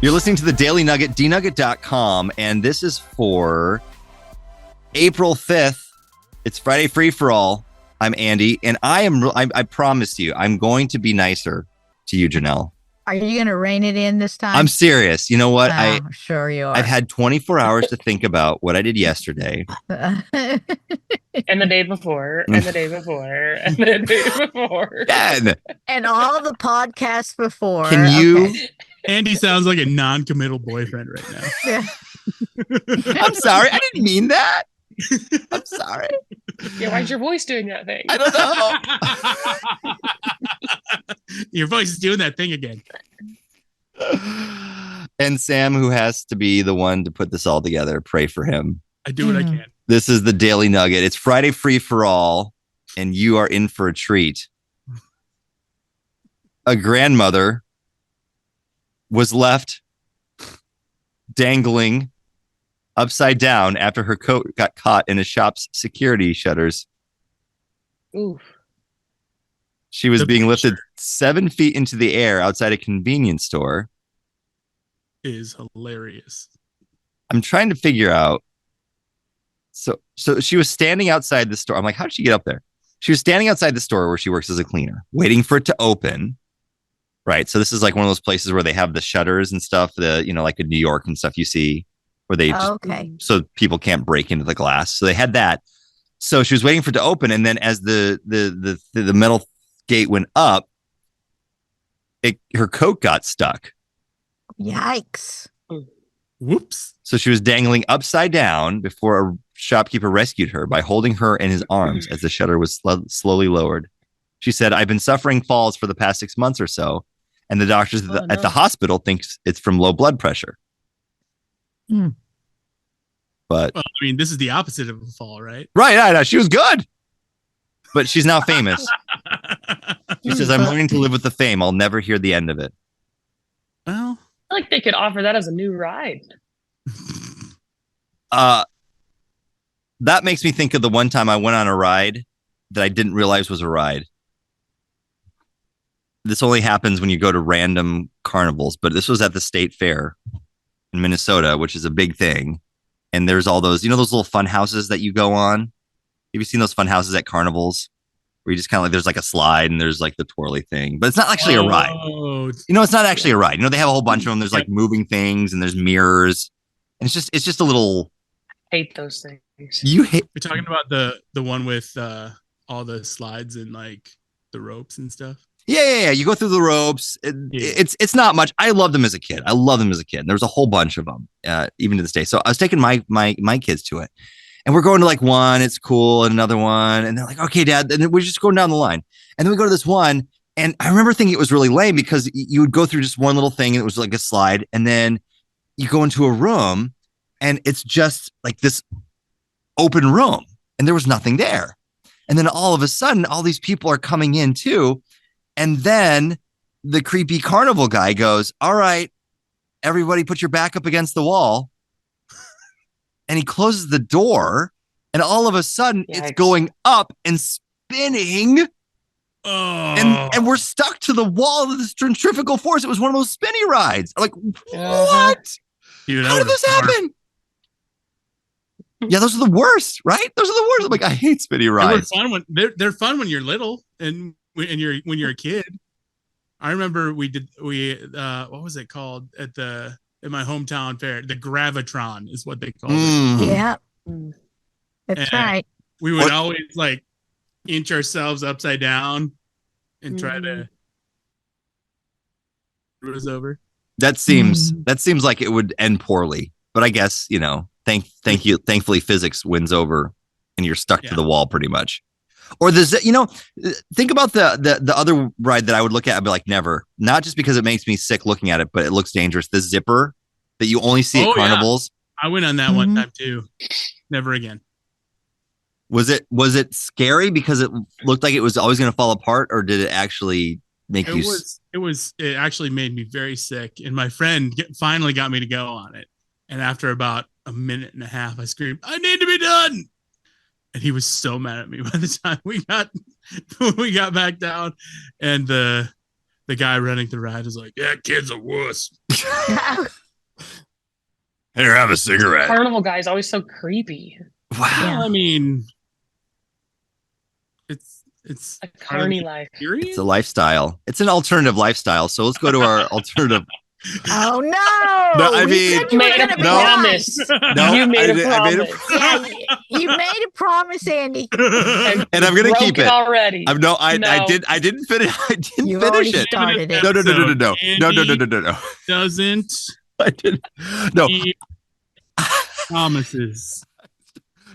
You're listening to the Daily Nugget, dnugget.com, and this is for April 5th. It's Friday Free for All. I'm Andy, and I promise you, I'm going to be nicer to you, Janelle. Are you going to rein it in this time? I'm serious. You know what? I'm sure you are. I've had 24 hours to think about what I did yesterday. And the day before, and the day before, and the day before. Jen! And all the podcasts before. Can you... Okay. Andy sounds like a non-committal boyfriend right now. Yeah. I'm sorry. I didn't mean that. I'm sorry. Yeah, why's your voice doing that thing? I don't know. Your voice is doing that thing again. And Sam, who has to be the one to put this all together, pray for him. I do what I can. This is the Daily Nugget. It's Friday Free for All, and you are in for a treat. A grandmother was left dangling upside down after her coat got caught in a shop's security shutters. Oof. She was being lifted 7 feet into the air outside a convenience store. Is hilarious. I'm trying to figure out. So she was standing outside the store. I'm like, how did she get up there? She was standing outside the store where she works as a cleaner, waiting for it to open. Right. So this is like one of those places where they have the shutters and stuff, like in New York and stuff you see where they so people can't break into the glass. So they had that. So she was waiting for it to open. And then as the metal gate went up, her coat got stuck. Yikes. Whoops. So she was dangling upside down before a shopkeeper rescued her by holding her in his arms as the shutter was slowly lowered. She said, I've been suffering falls for the past 6 months or so, and the doctors at the hospital thinks it's from low blood pressure. Mm. But well, I mean, this is the opposite of a fall, right? Right. I know. She was good. But she's now famous. She says, I'm learning to live with the fame. I'll never hear the end of it. Well, I feel like they could offer that as a new ride. That makes me think of the one time I went on a ride that I didn't realize was a ride. This only happens when you go to random carnivals, but this was at the state fair in Minnesota, which is a big thing. And there's all those, those little fun houses that you go on. Have you seen those fun houses at carnivals where you just kind of like, there's like a slide and there's like the twirly thing, but it's not actually a ride. It's not actually a ride. They have a whole bunch of them. There's like moving things and there's mirrors. And it's just a little. Hate those things. You're talking about the one with all the slides and like the ropes and stuff. Yeah. You go through the ropes. It's not much. I loved them as a kid. There was a whole bunch of them, even to this day. So I was taking my kids to it, and we're going to like one. It's cool, and another one, and they're like, "Okay, Dad." And then we're just going down the line, and then we go to this one, and I remember thinking it was really lame because you would go through just one little thing, and it was like a slide, and then you go into a room, and it's just like this open room, and there was nothing there, and then all of a sudden, all these people are coming in too. And then the creepy carnival guy goes, all right, everybody put your back up against the wall. And he closes the door. And all of a sudden, it's going up and spinning. Oh. And we're stuck to the wall of this centrifugal force. It was one of those spinny rides. Like, what? Dude, how did this happen? Yeah, those are the worst, right? Those are the worst. I'm like, I hate spinny rides. They're fun when you're little and when you're a kid. I remember we what was it called at my hometown fair? The Gravitron is what they called it. Yeah, that's right. We would always like inch ourselves upside down and try to. It was over. That seems like it would end poorly, but I guess thankfully physics wins over, and you're stuck to the wall pretty much. Or think about the other ride that I would look at. I'd be like, never. Not just because it makes me sick looking at it, but it looks dangerous. The zipper that you only see at carnivals. Yeah. I went on that one time too. Never again. Was it scary because it looked like it was always going to fall apart, or did it actually make you? It actually made me very sick, and my friend finally got me to go on it. And after about a minute and a half, I screamed, "I need to be done!" And he was so mad at me by the time we got back down, and the the guy running the ride is like, "Yeah, kid's a wuss." Here, have a cigarette. Carnival guy is always so creepy. Wow. Yeah. I mean, it's A part of carny the life. experience. It's a lifestyle. It's an alternative lifestyle. So let's go to our alternative. Oh no! No, I We mean- said you were Made a gonna be promise. No, You made a I made a promise. Yeah, you made a promise, Andy. and I'm gonna Broke keep it. already. I No. didn't finish. I didn't You've finish already it. started it. No. Doesn't I didn't. No, keep promises.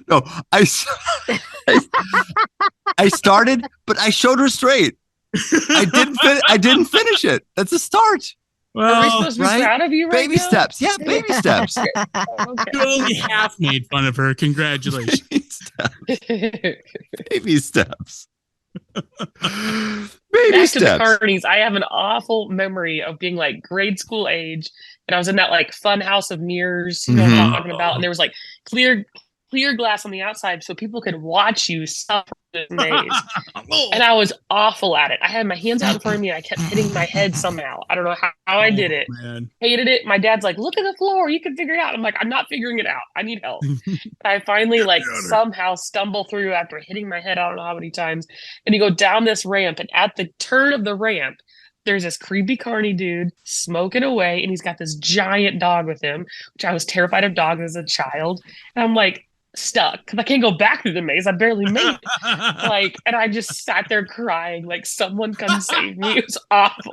no. I started, but I showed her straight. I didn't finish it. That's a start. Are we Well, supposed to be right? proud of you right Baby now? steps. Yeah, baby steps. Okay. you only half made fun of her. Congratulations. Baby steps. Baby Back to the steps. carnies, I have an awful memory of being like grade school age, and I was in that like fun house of mirrors, you know what I'm talking about, and there was like clear glass on the outside so people could watch you suffer this maze. And I was awful at it. I had my hands out in front of me and I kept hitting my head somehow. I don't know how I did it. Man. Hated it. My dad's like, look at the floor, you can figure it out. I'm like, I'm not figuring it out. I need help. I finally like somehow stumble through after hitting my head I don't know how many times. And you go down this ramp, and at the turn of the ramp, there's this creepy carny dude smoking away, and he's got this giant dog with him, which I was terrified of dogs as a child. And I'm like stuck because I can't go back through the maze. I barely made it. Like, and I just sat there crying, like, someone come save me. It was awful.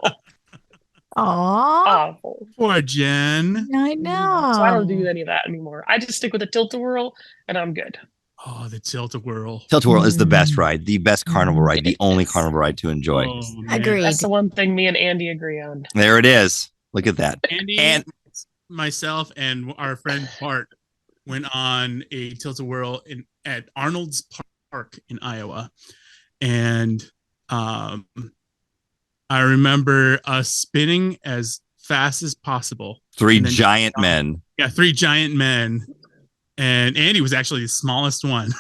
Aw, Awful. Poor Jen. I know. So I don't do any of that anymore. I just stick with the Tilt-A-Whirl and I'm good. Oh, the Tilt-A-Whirl. Tilt-A-Whirl is the best ride, the best carnival ride, the only carnival ride to enjoy. Oh, man. Agreed. That's the one thing me and Andy agree on. There it is. Look at that. Andy, And myself, and our friend Bart went on a Tilt-A-Whirl at Arnold's Park in Iowa, and I remember us spinning as fast as possible. three And then- giant men. Yeah, 3 giant men, and Andy was actually the smallest one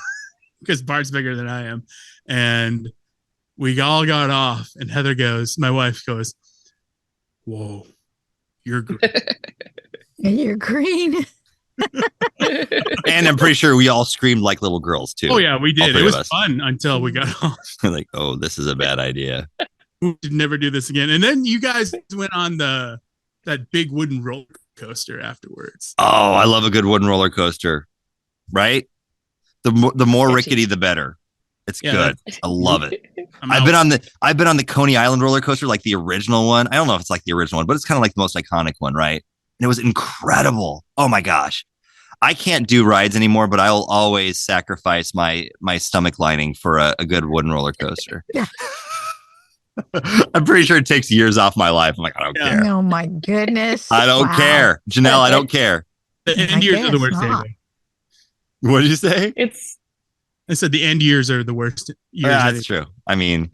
because Bart's bigger than I am, and we all got off, and Heather goes, my wife goes, "Whoa, you're great." And you're green. And I'm pretty sure we all screamed like little girls too. Oh yeah, we All did. three It of was us. fun until we got off. Like, oh, this is a bad idea. We should never do this again. And then you guys went on that big wooden roller coaster afterwards. Oh, I love a good wooden roller coaster. Right? The more rickety, the better. It's Yeah, good. I love it. I've out. been on the Coney Island roller coaster, like the original one. I don't know if it's like the original one, but it's kind of like the most iconic one, right? And it was incredible. Oh my gosh. I can't do rides anymore, but I'll always sacrifice my stomach lining for a good wooden roller coaster. Yeah. I'm pretty sure it takes years off my life. I'm like, I don't Yeah. care. Oh my goodness. I don't Wow. care. Janelle, I don't care. The I end years are the guess worst. not. Anyway. What did you say? It's I said the end years are the worst years. Yeah, I that's think. true. I mean,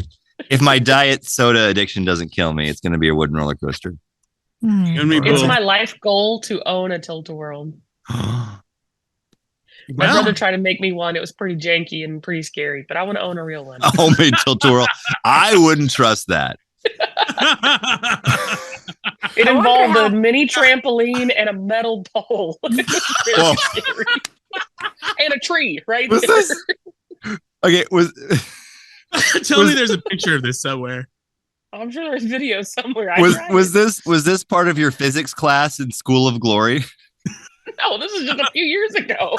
if my diet soda addiction doesn't kill me, it's going to be a wooden roller coaster. Hmm. And we it's both- my life goal to own a Tilt-A-Whirl. My Well, brother tried to make me one. It was pretty janky and pretty scary, but I want to own a real one. A homemade Tilt-A-Whirl. I wouldn't trust that. It I wonder involved how- a mini trampoline and a metal pole. It was Whoa. very scary. And a tree, right? Was there. this? Okay, Tell me there's a picture of this somewhere. I'm sure there's video somewhere. I was tried was it. this part of your physics class in School of Glory? No, this is just a few years ago.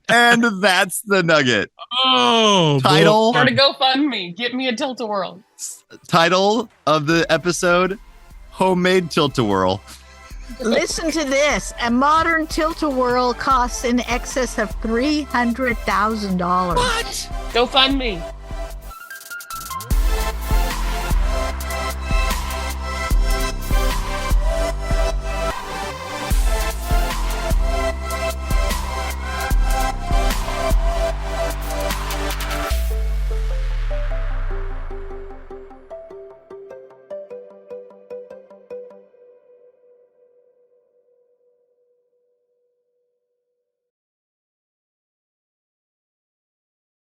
And that's the Nugget. Oh, Title? boy. Or to GoFundMe, get me a Tilt-A-Whirl. Title of the episode: Homemade Tilt-A-Whirl. Listen to this. A modern Tilt-A-Whirl costs in excess of $300,000. What? GoFundMe.